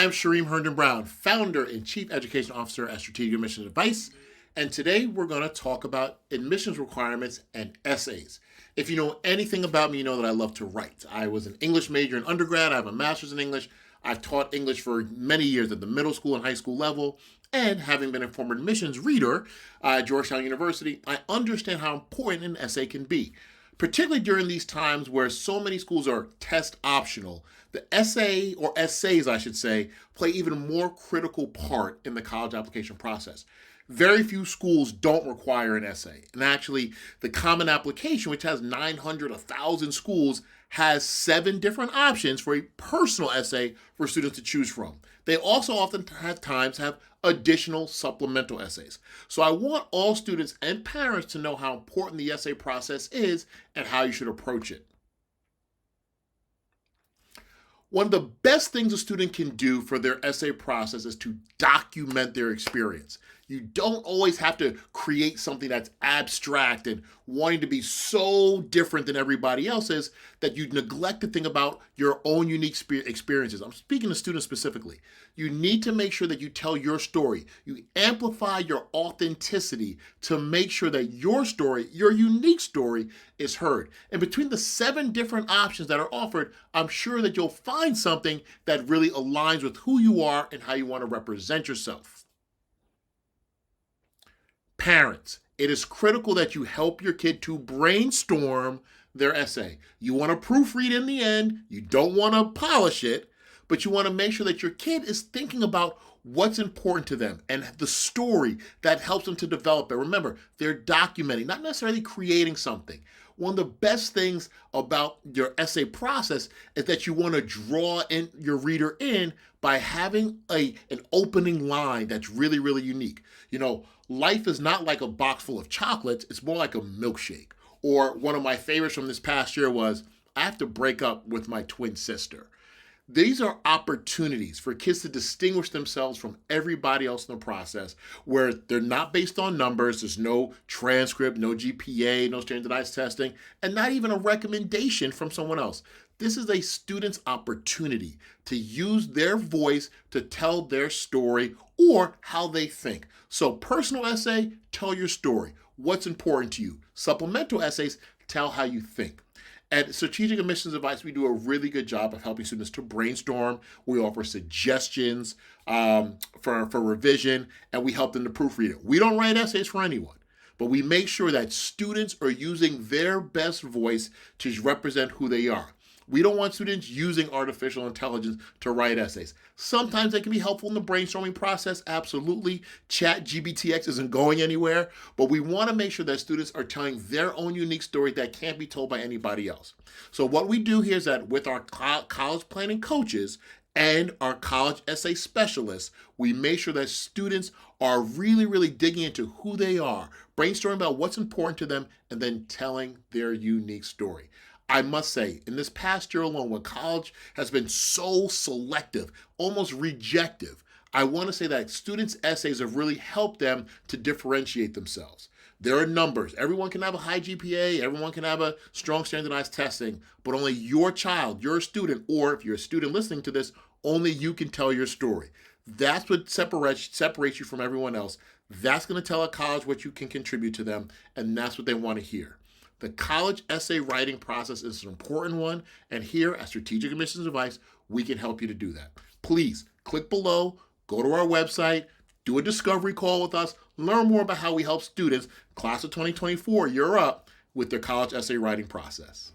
I am Shereem Herndon-Brown, founder and chief education officer at Strategic Admissions Advice, and today we're going to talk about admissions requirements and essays. If you know anything about me, you know that I love to write. I was an English major in undergrad. I have a master's in English. I've taught English for many years at the middle school and high school level, and having been a former admissions reader at Georgetown University, I understand how important an essay can be. Particularly during these times where so many schools are test optional, the essay, or essays I should say, play even more critical part in the college application process. Very few schools don't require an essay. And actually, the Common Application, which has 900, 1,000 schools, has 7 different options for a personal essay for students to choose from. They also oftentimes have additional supplemental essays. So I want all students and parents to know how important the essay process is and how you should approach it. One of the best things a student can do for their essay process is to document their experience. You don't always have to create something that's abstract and wanting to be so different than everybody else's that you neglect to think about your own unique experiences. I'm speaking to students specifically. You need to make sure that you tell your story. You amplify your authenticity to make sure that your story, your unique story, is heard. And between the 7 different options that are offered, I'm sure that you'll find something that really aligns with who you are and how you want to represent yourself. Parents, it is critical that you help your kid to brainstorm their essay. You want to proofread in the end, you don't want to polish it, but you want to make sure that your kid is thinking about what's important to them and the story that helps them to develop it. Remember, they're documenting, not necessarily creating something. One of the best things about your essay process is that you want to draw in your reader in by having an opening line that's really, really unique. You know, life is not like a box full of chocolates, it's more like a milkshake. Or one of my favorites from this past year was, I have to break up with my twin sister. These are opportunities for kids to distinguish themselves from everybody else in the process, where they're not based on numbers, there's no transcript, no GPA, no standardized testing, and not even a recommendation from someone else. This is a student's opportunity to use their voice to tell their story or how they think. So personal essay, tell your story. What's important to you? Supplemental essays, tell how you think. At Strategic Admissions Advice, we do a really good job of helping students to brainstorm. We offer suggestions for revision, and we help them to proofread it. We don't write essays for anyone, but we make sure that students are using their best voice to represent who they are. We don't want students using artificial intelligence to write essays. Sometimes they can be helpful in the brainstorming process, absolutely. ChatGPT isn't going anywhere, but we want to make sure that students are telling their own unique story that can't be told by anybody else. So what we do here is that with our college planning coaches and our college essay specialists, we make sure that students are really, really digging into who they are, brainstorming about what's important to them, and then telling their unique story. I must say, in this past year alone, when college has been so selective, almost rejective, I want to say that students' essays have really helped them to differentiate themselves. There are numbers. Everyone can have a high GPA, everyone can have a strong standardized testing, but only your child, your student, or if you're a student listening to this, only you can tell your story. That's what separates you from everyone else. That's going to tell a college what you can contribute to them, and that's what they want to hear. The college essay writing process is an important one, and here at Strategic Admissions Advice, we can help you to do that. Please click below, go to our website, do a discovery call with us, learn more about how we help students, class of 2024, you're up, with their college essay writing process.